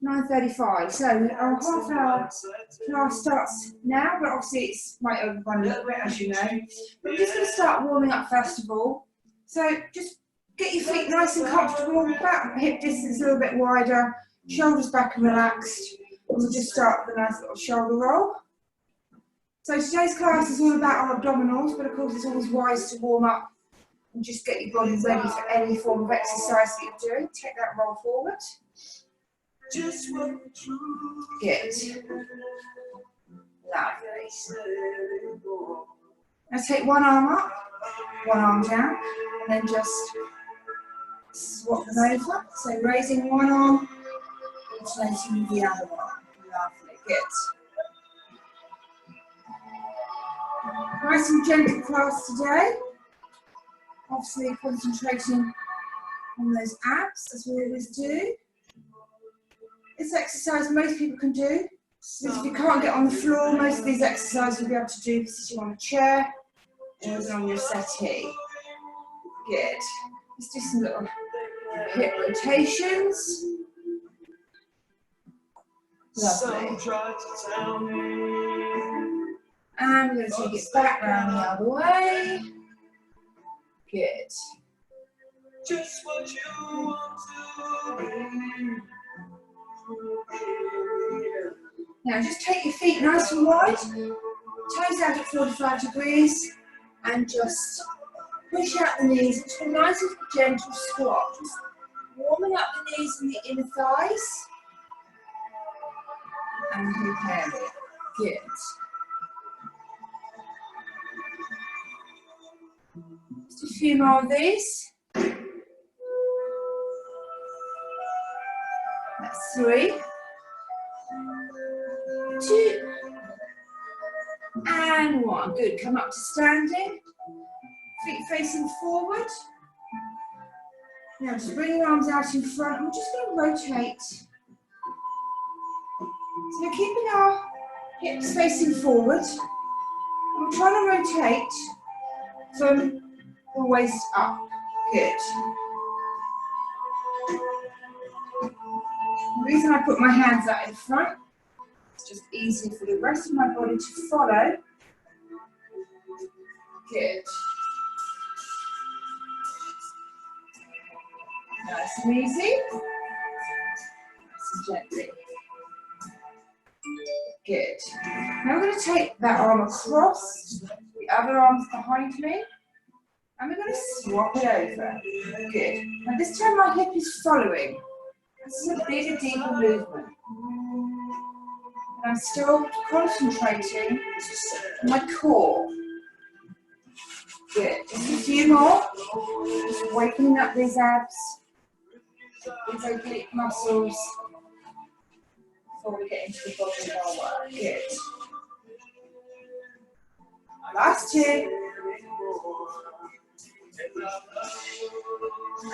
9:35. So our half-hour class starts now, but obviously it might overrun a little bit, as you know. But we're just going to start warming up first of all. So just get your feet nice and comfortable, back hip distance a little bit wider, shoulders back and relaxed. And we'll just start with a nice little shoulder roll. So today's class is all about our abdominals, but of course it's always wise to warm up and just get your body ready for any form of exercise that you're doing. Take that roll forward. Good. Lovely. Now take one arm up, one arm down, and then just swap them over. So raising one arm, alternating the other one. Lovely. Good. Nice and gentle class today. Obviously concentrating on those abs, as we always do. This exercise most people can do. So if you can't get on the floor, most of these exercises you'll be able to do if you're on a chair or on your settee. Good. Let's do some little hip rotations. Lovely. And we're going to take it back round the other way. Good. Just what you want to be. Now just take your feet nice and wide, toes out at 45 degrees, and just push out the knees into a nice and gentle squat. Just warming up the knees and the inner thighs. And hip area. Good. Just a few more of these. That's 3, 2, and 1. Good. Come up to standing. Feet facing forward. Now just bring your arms out in front. We're just going to rotate. So we're keeping our hips facing forward. And we're trying to rotate from the waist up. Good. The reason I put my hands out in front, it's just easy for the rest of my body to follow. Good. Nice and easy. Nice and gently. Good. Now we're going to take that arm across, the other arm's behind me, and we're going to swap it over. Good. Now this time my hip is following. This is a bigger, deeper movement. And I'm still concentrating on my core. Good. Just a few more. Just waking up these abs, these oblique muscles, before we get into the body of our work. Good. Last 2.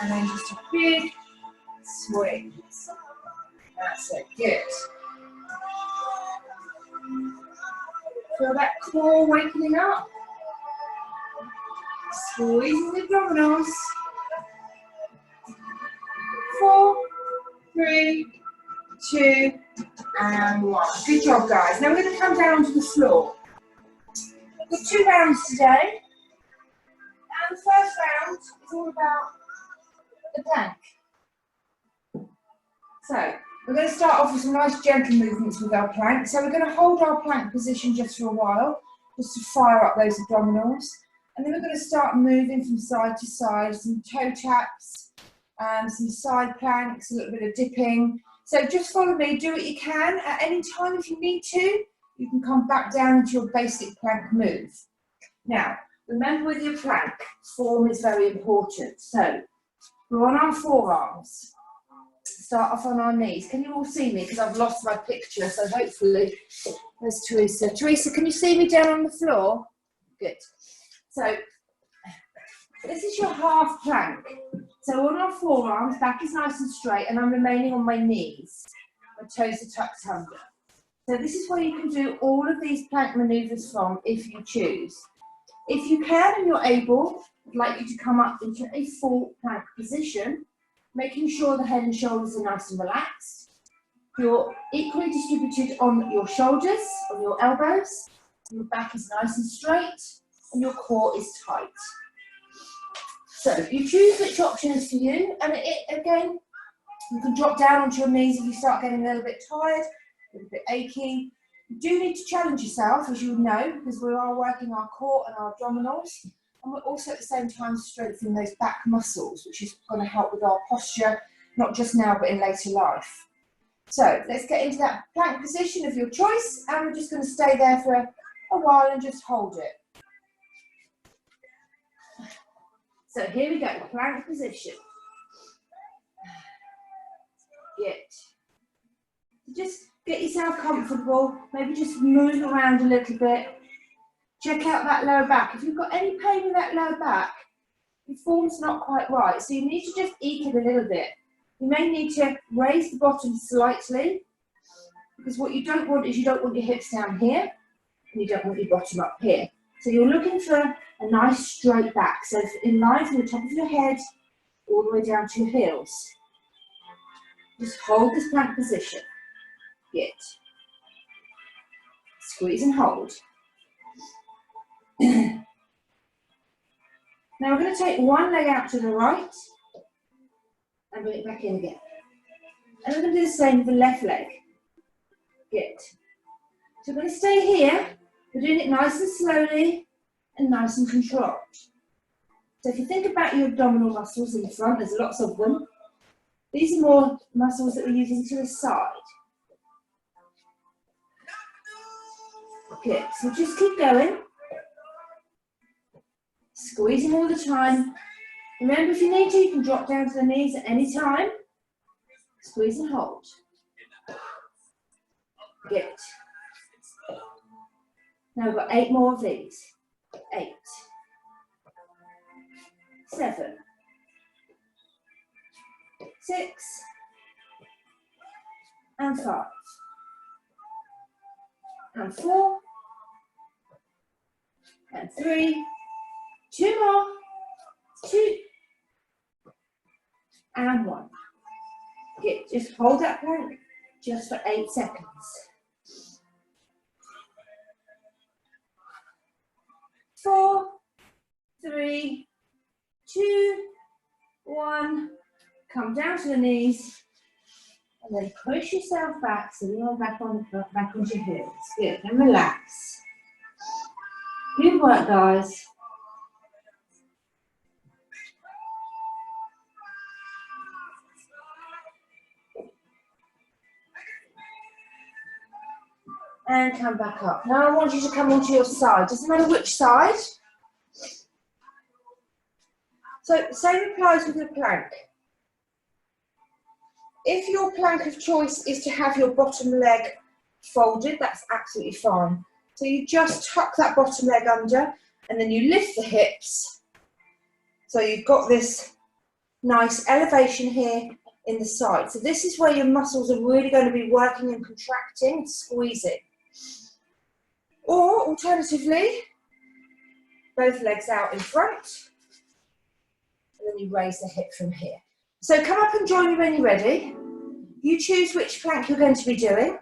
And then just a big swing. That's it. Good. Feel that core wakening up. Squeezing the abdominals. 4, 3, 2, and 1. Good job, guys. Now we're going to come down to the floor. We've got 2 rounds today. And the first round is all about the plank. So, we're going to start off with some nice gentle movements with our plank. So we're going to hold our plank position just for a while, just to fire up those abdominals. And then we're going to start moving from side to side, some toe taps, some side planks, a little bit of dipping. So just follow me, do what you can. At any time if you need to, you can come back down into your basic plank move. Now, remember with your plank, form is very important. So, we're on our forearms. Start off on our knees. Can you all see me? Because I've lost my picture, so hopefully, there's Teresa. Teresa, can you see me down on the floor? Good. So, this is your half plank. So on our forearms, back is nice and straight, and I'm remaining on my knees. My toes are tucked under. So this is where you can do all of these plank manoeuvres from if you choose. If you can and you're able, I'd like you to come up into a full plank position, making sure the head and shoulders are nice and relaxed. You're equally distributed on your shoulders, on your elbows. Your back is nice and straight, and your core is tight. So you choose which option is for you, and again, you can drop down onto your knees if you start getting a little bit tired, a little bit achy. You do need to challenge yourself, as you know, because we are working our core and our abdominals, and we're also at the same time strengthening those back muscles, which is going to help with our posture, not just now, but in later life. So let's get into that plank position of your choice, and we're just going to stay there for a while and just hold it. So here we go, plank position. Just get yourself comfortable, maybe just move around a little bit. Check out that lower back. If you've got any pain with that lower back, your form's not quite right, so you need to just eke it a little bit. You may need to raise the bottom slightly, because what you don't want is you don't want your hips down here, and you don't want your bottom up here. So you're looking for a nice straight back, so in line from the top of your head all the way down to your heels. Just hold this plank position. Good. Squeeze and hold. Now we're going to take one leg out to the right and bring it back in again. And we're going to do the same with the left leg. Good. So we're going to stay here. We're doing it nice and slowly and nice and controlled. So if you think about your abdominal muscles in the front, there's lots of them. These are more muscles that we're using to the side. Good, so just keep going. Squeezing all the time. Remember, if you need to, you can drop down to the knees at any time. Squeeze and hold. Good. Now we've got 8 more of these. 8, 7, 6, and 5, and 4, and 3, 2 more, 2, and 1. Good, just hold that plank just for 8 seconds. 4, 3, 2, 1. Come down to the knees, and then push yourself back so you're back onto your heels. Good, and relax. Good work, guys. And come back up. Now I want you to come onto your side. Doesn't matter which side. So same applies with the plank. If your plank of choice is to have your bottom leg folded, that's absolutely fine. So you just tuck that bottom leg under, and then you lift the hips. So you've got this nice elevation here in the side. So this is where your muscles are really going to be working and contracting, squeezing. Or alternatively, both legs out in front, and then you raise the hip from here. So come up and join me when you're ready. You choose which plank you're going to be doing.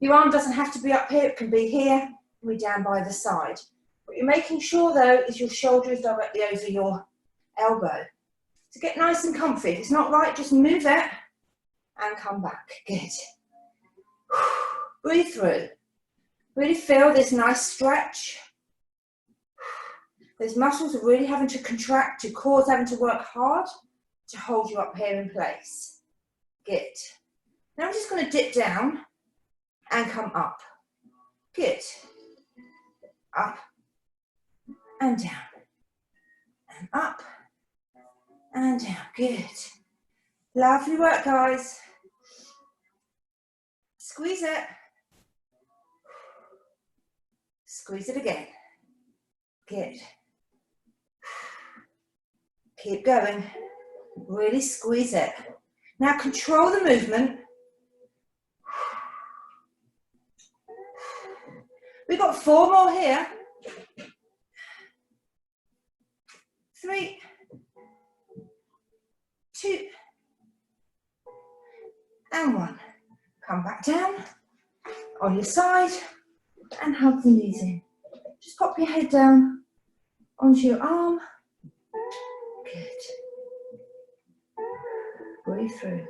Your arm doesn't have to be up here, it can be here, and be down by the side. What you're making sure though is your shoulder is directly over your elbow. To get nice and comfy. If it's not right, just move it and come back. Good. Breathe through. Really feel this nice stretch. Those muscles are really having to contract, your core's having to work hard to hold you up here in place. Good. Now I'm just going to dip down and come up. Good. Up and down. And up and down. Good. Lovely work, guys. Squeeze it. Squeeze it again. Good. Keep going. Really squeeze it. Now control the movement. We've got 4 more here. 3, 2, and 1. Come back down on your side and hug the knees in. Just pop your head down onto your arm. Good. Breathe through.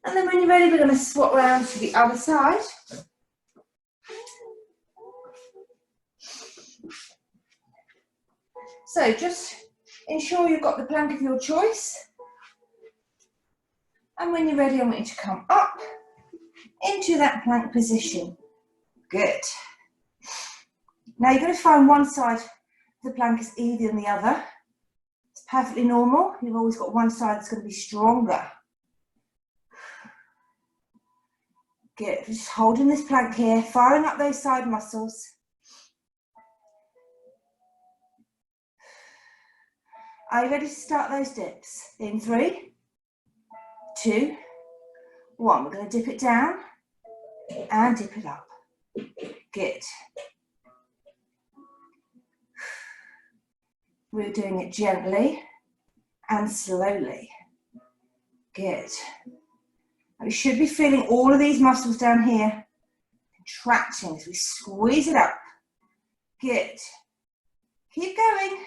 And then when you're ready, we're going to swap around to the other side. So just ensure you've got the plank of your choice. And when you're ready, I want you to come up into that plank position. Good. Now you're going to find one side of the plank is easier than the other. It's perfectly normal. You've always got one side that's going to be stronger. Good. Just holding this plank here, firing up those side muscles. Are you ready to start those dips? In 3, 2, 1. We're going to dip it down and dip it up. Good. We're doing it gently and slowly. Good. We should be feeling all of these muscles down here contracting as we squeeze it up. Good. Keep going.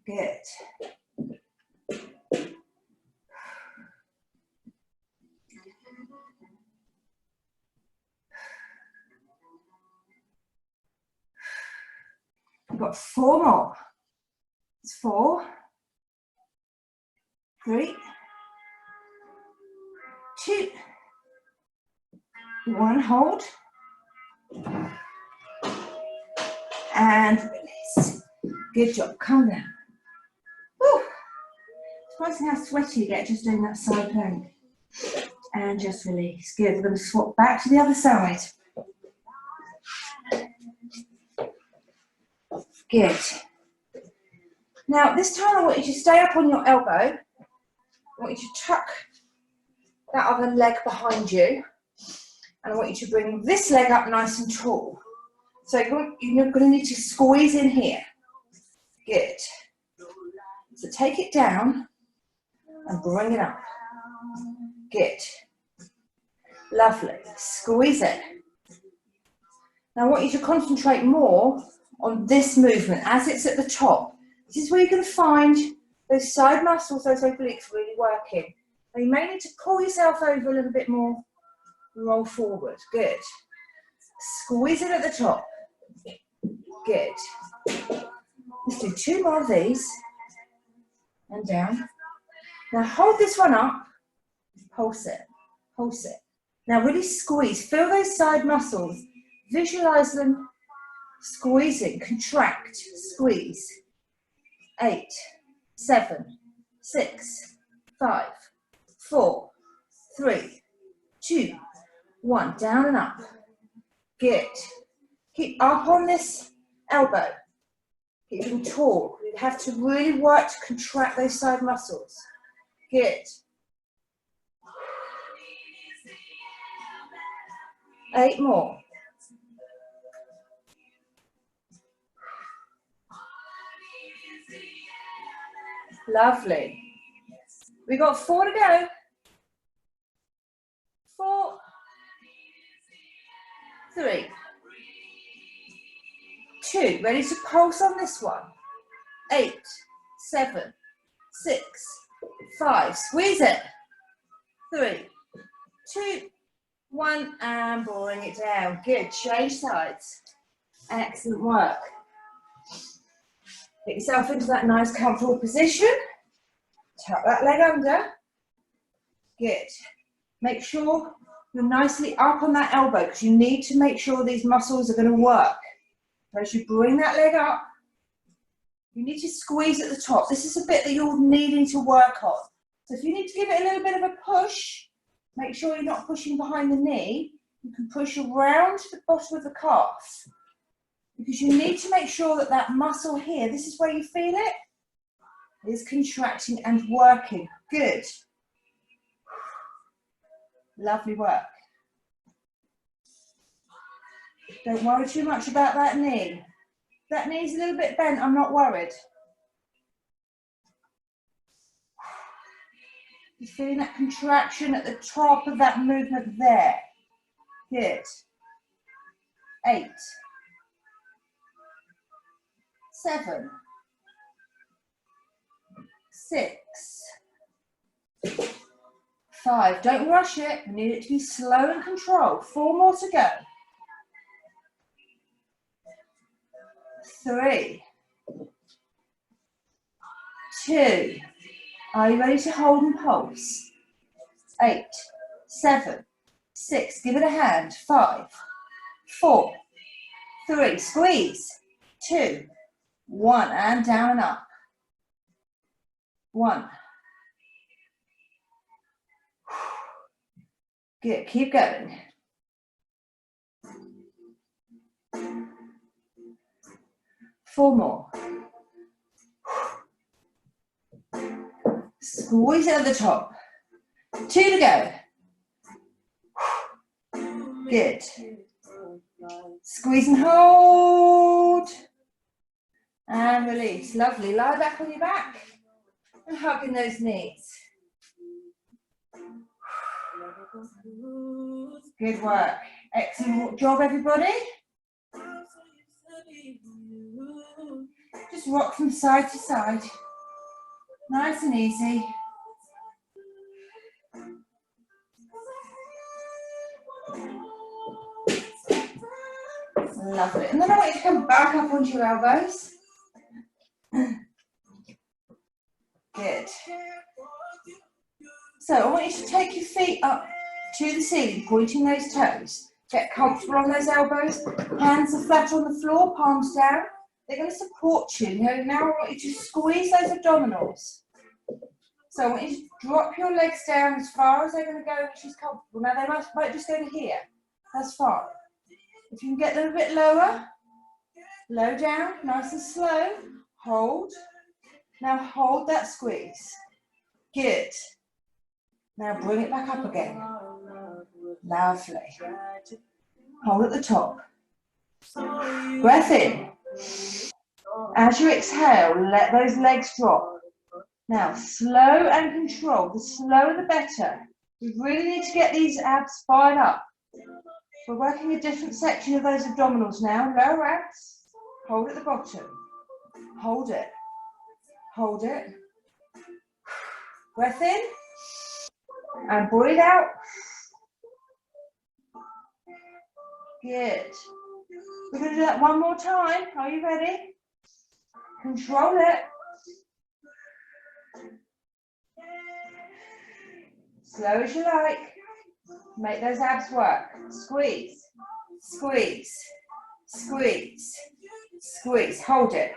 Good. We've got 4 more. It's 4, 3, 2, 1. Hold. And release. Good job. Calm down. Whew. Surprising how sweaty you get just doing that side plank. And just release. Good. We're going to swap back to the other side. Good. Now, this time I want you to stay up on your elbow. I want you to tuck that other leg behind you. And I want you to bring this leg up nice and tall. So you're going to need to squeeze in here. Good. So take it down and bring it up. Good. Lovely. Squeeze it. Now I want you to concentrate more on this movement as it's at the top. This is where you're going to find those side muscles, those obliques really working. Now you may need to pull yourself over a little bit more. Roll forward. Good. Squeeze it at the top. Good. Let's do 2 more of these. And down. Now hold this one up. Pulse it. Pulse it. Now really squeeze. Feel those side muscles. Visualize them squeezing. Contract. Squeeze. 8, 7, 6, 5, 4, 3, 2, 1. Down and up. Good. Keep up on this elbow. Keep them tall. You have to really work to contract those side muscles. Good. 8 more. Lovely. We got 4 to go. 4, 3, 2. Ready to pulse on this one. 8, 7, 6, 5. Squeeze it. 3, 2, 1, and bring it down. Good. Change sides. Excellent work. Get yourself into that nice comfortable position. Tuck that leg under. Good. Make sure you're nicely up on that elbow because you need to make sure these muscles are going to work. As you bring that leg up, you need to squeeze at the top. This is a bit that you're needing to work on. So if you need to give it a little bit of a push, make sure you're not pushing behind the knee. You can push around the bottom of the calf. Because you need to make sure that that muscle here, this is where you feel it, is contracting and working. Good. Lovely work. Don't worry too much about that knee. That knee's a little bit bent, I'm not worried. You're feeling that contraction at the top of that movement there. Good. 8, 7, 6, 5. Don't rush it. We need it to be slow and controlled. 4 more to go. 3, 2. Are you ready to hold and pulse? 8, 7, 6. Give it a hand. 5, 4, 3. Squeeze. 2, 1. And down and up. 1. Good. Keep going. 4 more. Squeeze it at the top. 2 to go. Good. Squeeze and hold. And release. Lovely. Lie back on your back and hugging those knees. Good work. Excellent job, everybody. Just rock from side to side. Nice and easy. Lovely. And then I want you to come back up onto your elbows. Good. So I want you to take your feet up to the ceiling, pointing those toes. Get comfortable on those elbows. Hands are flat on the floor, palms down. They're going to support you. Now I want you to squeeze those abdominals. So I want you to drop your legs down as far as they're going to go, which is comfortable. Now they might just go to here. That's fine. If you can get them a bit lower, low down, nice and slow. Hold. Now hold that squeeze. Good. Now bring it back up again. Lovely. Hold at the top. Breath in. As you exhale, let those legs drop. Now, slow and controlled. The slower the better. We really need to get these abs fired up. We're working a different section of those abdominals now. Lower abs. Hold at the bottom. Hold it. Hold it. Breath in. And breathe out. Good. We're going to do that one more time. Are you ready? Control it. Slow as you like. Make those abs work. Squeeze, squeeze, squeeze, squeeze. Hold it.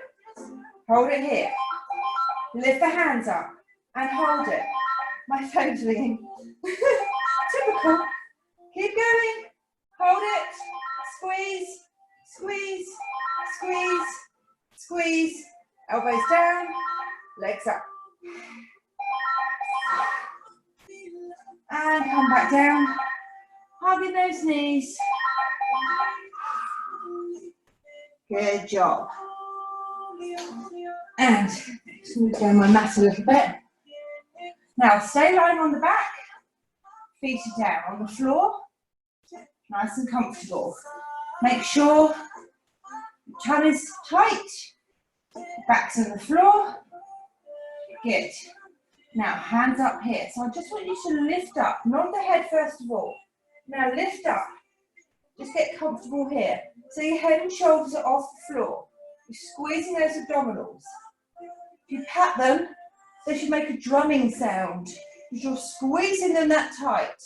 Hold it here. Lift the hands up and hold it. My phone's ringing. Typical. Keep going. Hold it. Squeeze, squeeze, squeeze, squeeze. Elbows down, legs up. And come back down. Hugging those knees. Good job. And just move down my mat a little bit. Now stay lying on the back. Feet are down on the floor. Nice and comfortable. Make sure your tongue is tight. Back's on the floor. Good. Now hands up here. So I just want you to lift up, not the head first of all. Now lift up. Just get comfortable here. So your head and shoulders are off the floor. You're squeezing those abdominals. If you pat them, they should make a drumming sound because you're squeezing them that tight.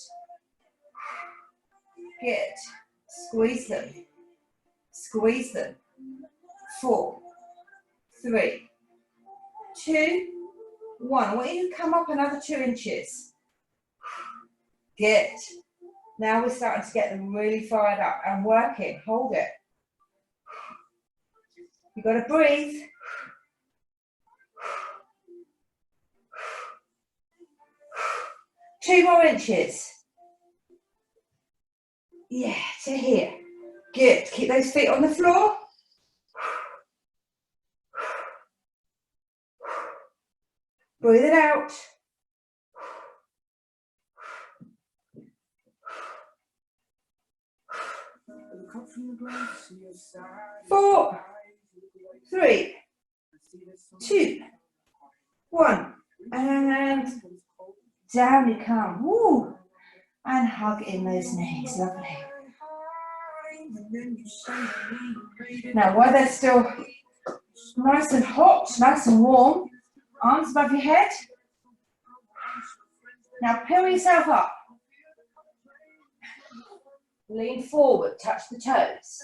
Good. Squeeze them. Squeeze them. 4, 3, 2, 1. I want you to come up another 2 inches. Good. Now we're starting to get them really fired up and working. Hold it. You've got to breathe. Two more inches. Yeah, to here. Good. Keep those feet on the floor. Breathe it out. 4, 3, 2, 1, and down you come. Woo. And hug in those knees. Lovely. Now, while they're still nice and hot, nice and warm, arms above your head. Now, peel yourself up. Lean forward, touch the toes.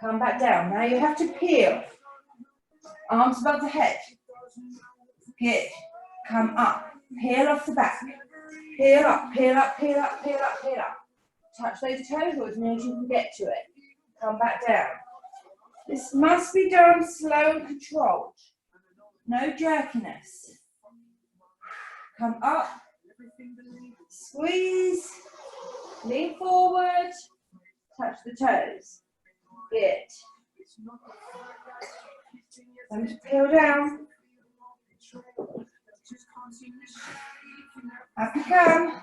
Come back down. Now you have to peel. Arms above the head. Good. Come up. Peel off the back. Peel up, peel up, peel up, peel up, peel up. Touch those toes or as near as you can get to it. Come back down. This must be done slow and controlled. No jerkiness. Come up. Squeeze. Lean forward. Touch the toes. Good. Time to peel down. Up you come.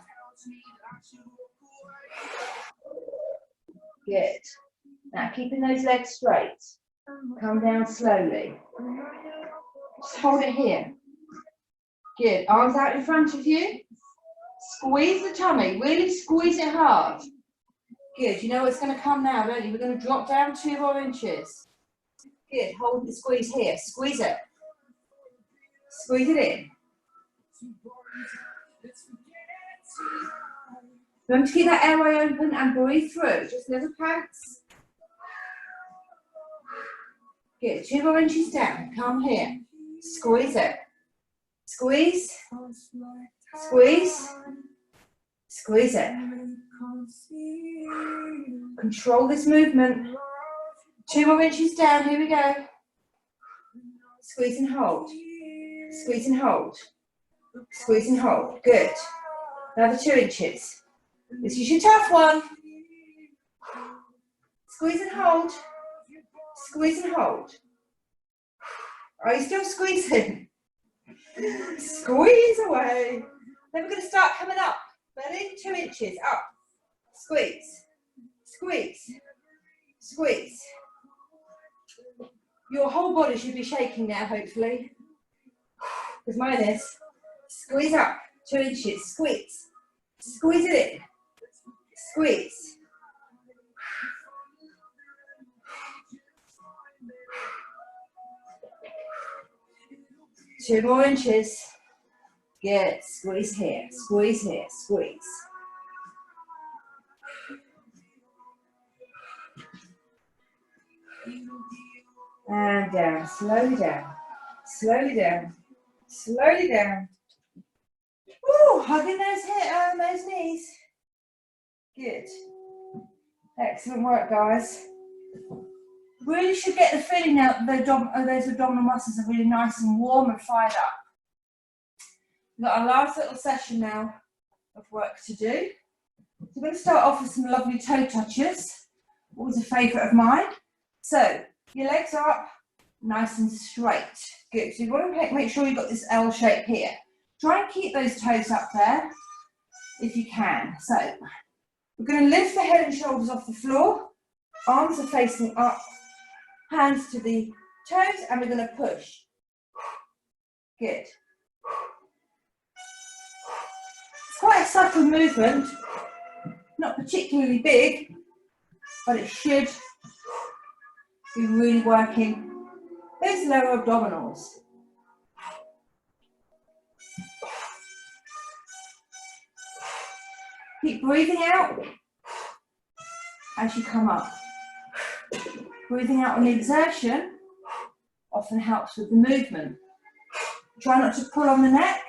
Good. Now keeping those legs straight. Come down slowly. Just hold it here. Good. Arms out in front of you. Squeeze the tummy. Really squeeze it hard. Good. You know what's going to come now, don't you? We're going to drop down 2 more inches. Good. Hold the squeeze here. Squeeze it. Squeeze it in. Remember to keep that airway open and breathe through. Just little pants. Good. 2 more inches down. Come here. Squeeze it. Squeeze. Squeeze. Squeeze it. Control this movement. 2 more inches down. Here we go. Squeeze and hold. Squeeze and hold. Squeeze and hold. Good. Another 2 inches. This is your tough one. Squeeze and hold. Squeeze and hold. Are you still squeezing? Squeeze away. Then we're going to start coming up. Ready? 2 inches. Up. Squeeze. Squeeze. Squeeze. Your whole body should be shaking now, hopefully. Because mine is. Squeeze up. 2 inches. Squeeze. Squeeze it in. Squeeze. Two more inches. Good. Squeeze here. Squeeze here. Squeeze. And down. Slowly down. Slowly down. Slowly down. Woo! Hugging those knees. Good. Excellent work, guys. Really should get the feeling now that those abdominal muscles are really nice and warm and fired up. We've got our last little session now of work to do. So we're going to start off with some lovely toe touches. Always a favourite of mine. So your legs are up nice and straight. Good. So you want to make sure you've got this L shape here. Try and keep those toes up there if you can. So we're going to lift the head and shoulders off the floor. Arms are facing up. Hands to the toes, and we're going to push. Good. It's quite a subtle movement, not particularly big, but it should be really working those lower abdominals. Keep breathing out as you come up. Breathing out on the exertion often helps with the movement. Try not to pull on the neck.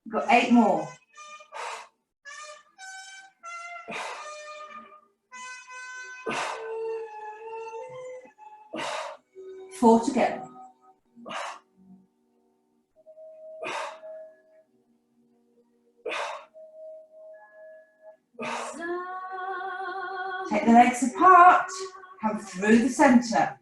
We've got 8 more. Four to go. Take the legs apart, come through the centre.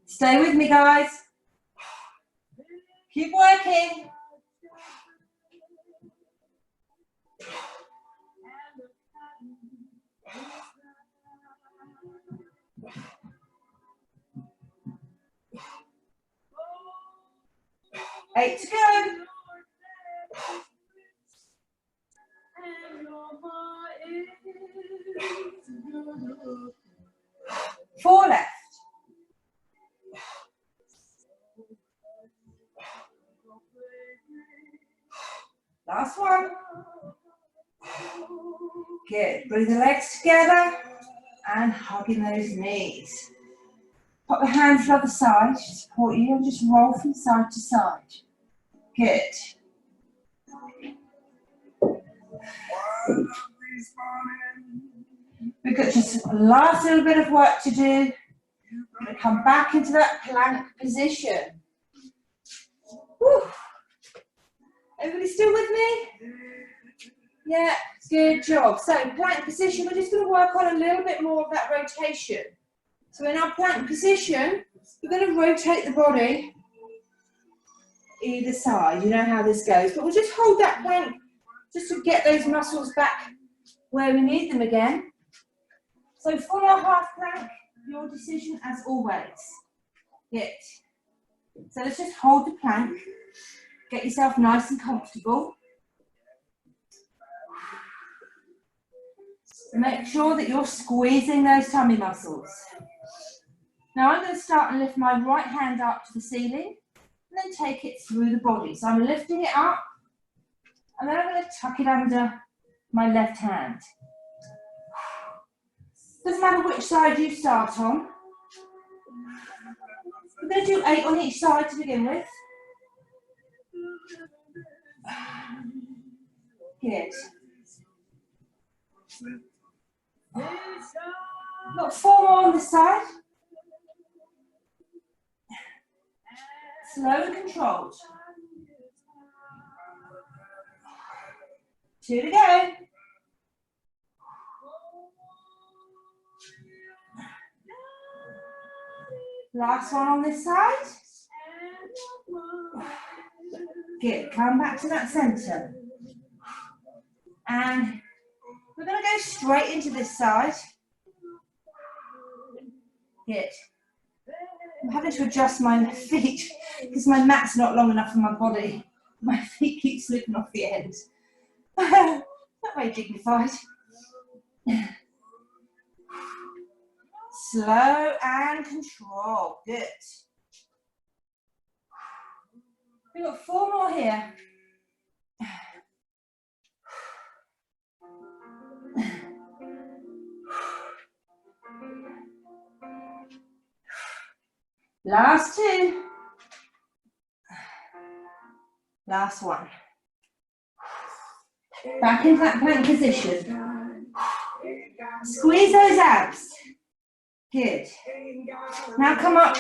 Stay with me, guys. Keep working. Eight to go. 4 left. Last one. Good. Bring the legs together and hugging those knees. Pop the hands to the other side to support you and just roll from side to side. Good. We've got just a last little bit of work to do. We're going to come back into that plank position. Woo. Everybody still with me? Yeah, good job. So plank position, we're just going to work on a little bit more of that rotation. So in our plank position, we're going to rotate the body either side. You know how this goes. But we'll just hold that plank just to get those muscles back where we need them again. So for our half plank, your decision as always. Good. So let's just hold the plank. Get yourself nice and comfortable. Make sure that you're squeezing those tummy muscles. Now I'm going to start and lift my right hand up to the ceiling and then take it through the body. So I'm lifting it up and then I'm going to tuck it under my left hand. Doesn't matter which side you start on. We're going to do 8 on each side to begin with. Good. Got 4 more on this side. Slow and controlled. 2 to go. Last one on this side. Good. Come back to that center. And we're going to go straight into this side. Good. I'm having to adjust my feet because my mat's not long enough for my body. My feet keep slipping off the end. Not very dignified. Slow and control. Good. We've got 4 more here. Last 2. Last one. Back into that plank position. Squeeze those abs. Good. Now come up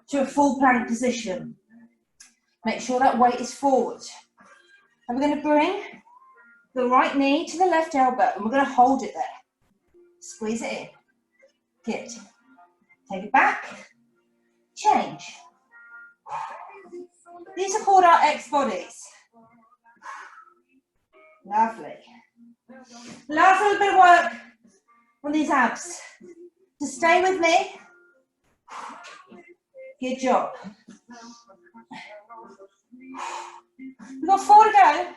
to a full plank position. Make sure that weight is forward. And we're going to bring the right knee to the left elbow and we're going to hold it there. Squeeze it in. Good. Take it back. Change. These are called our X bodies. Lovely. Last little bit of work on these abs. So stay with me. Good job. We've got 4 to go.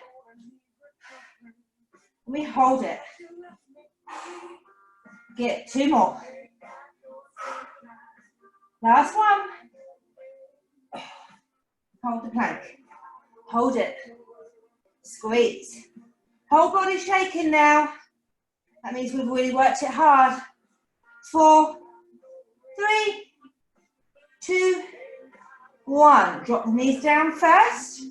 We hold it. Get 2 more. Last one. Hold the plank. Hold it. Squeeze. Whole body shaking now. That means we've really worked it hard. 4, 3, 2, 1. Drop the knees down first.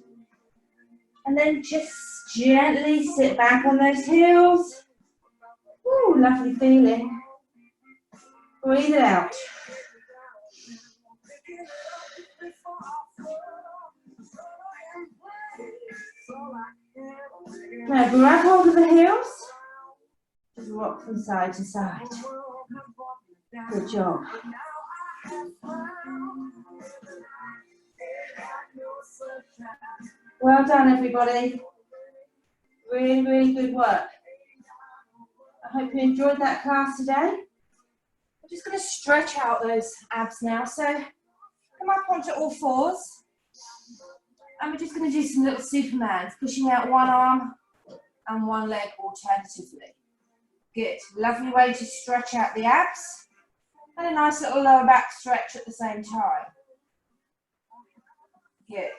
And then just gently sit back on those heels. Ooh, lovely feeling. Breathe it out. Now grab hold of the heels. Just rock from side to side. Good job. Well done, everybody. Really, really good work. I hope you enjoyed that class today. I'm just going to stretch out those abs now. So come up onto all fours. And we're just going to do some little Supermans, pushing out one arm and one leg alternatively. Good. Lovely way to stretch out the abs. And a nice little lower back stretch at the same time. Good.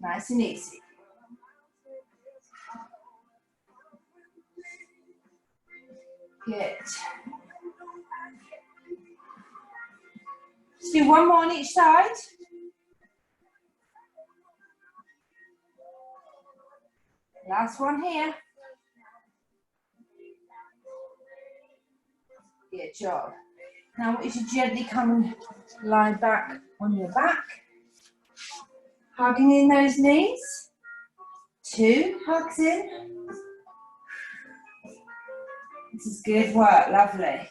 Nice and easy. Good. Let's do one more on each side. Last one here. Good job. Now I want you to gently come and lie back on your back. Hugging in those knees. 2 hugs in. This is good work, lovely.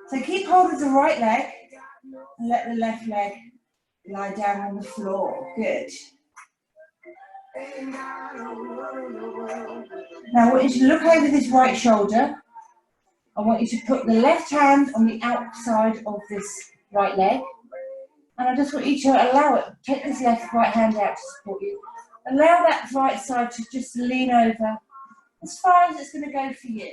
So keep hold of the right leg and let the left leg lie down on the floor. Good. Now I want you to look over this right shoulder. I want you to put the left hand on the outside of this right leg. And I just want you to allow it, take this right hand out to support you. Allow that right side to just lean over as far as it's going to go for you.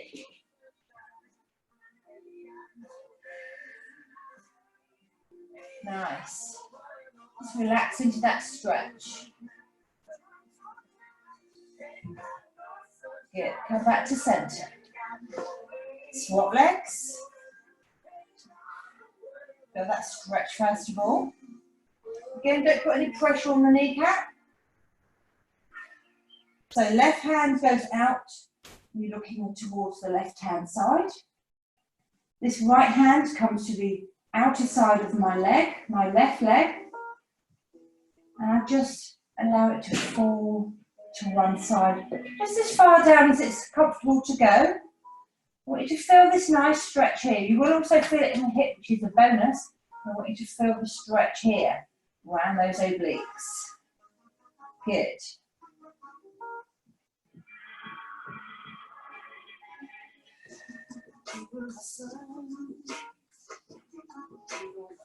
Nice. Just relax into that stretch. Good. Come back to centre. Swap legs. Feel that stretch first of all. Again, don't put any pressure on the kneecap. So left hand goes out, you're looking towards the left hand side. This right hand comes to the outer side of my leg, my left leg, and I just allow it to fall to one side, just as far down as it's comfortable to go. I want you to feel this nice stretch here. You will also feel it in the hip, which is a bonus. I want you to feel the stretch here, around those obliques. Good.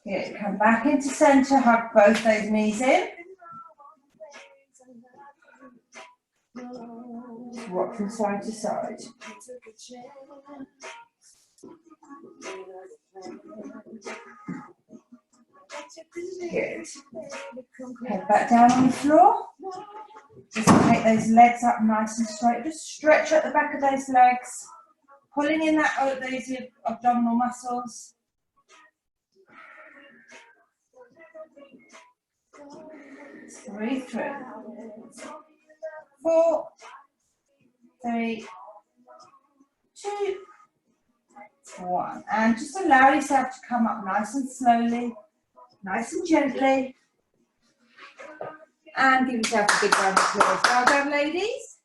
Good. Come back into centre, hug both those knees in. Rock from side to side. Good. Head back down on the floor. Just take those legs up nice and straight. Just stretch at the back of those legs. Pulling in those abdominal muscles. Breathe through. 4, 3, 2, 1. And just allow yourself to come up nice and slowly, nice and gently. And give yourself a big round of applause. Well done, ladies.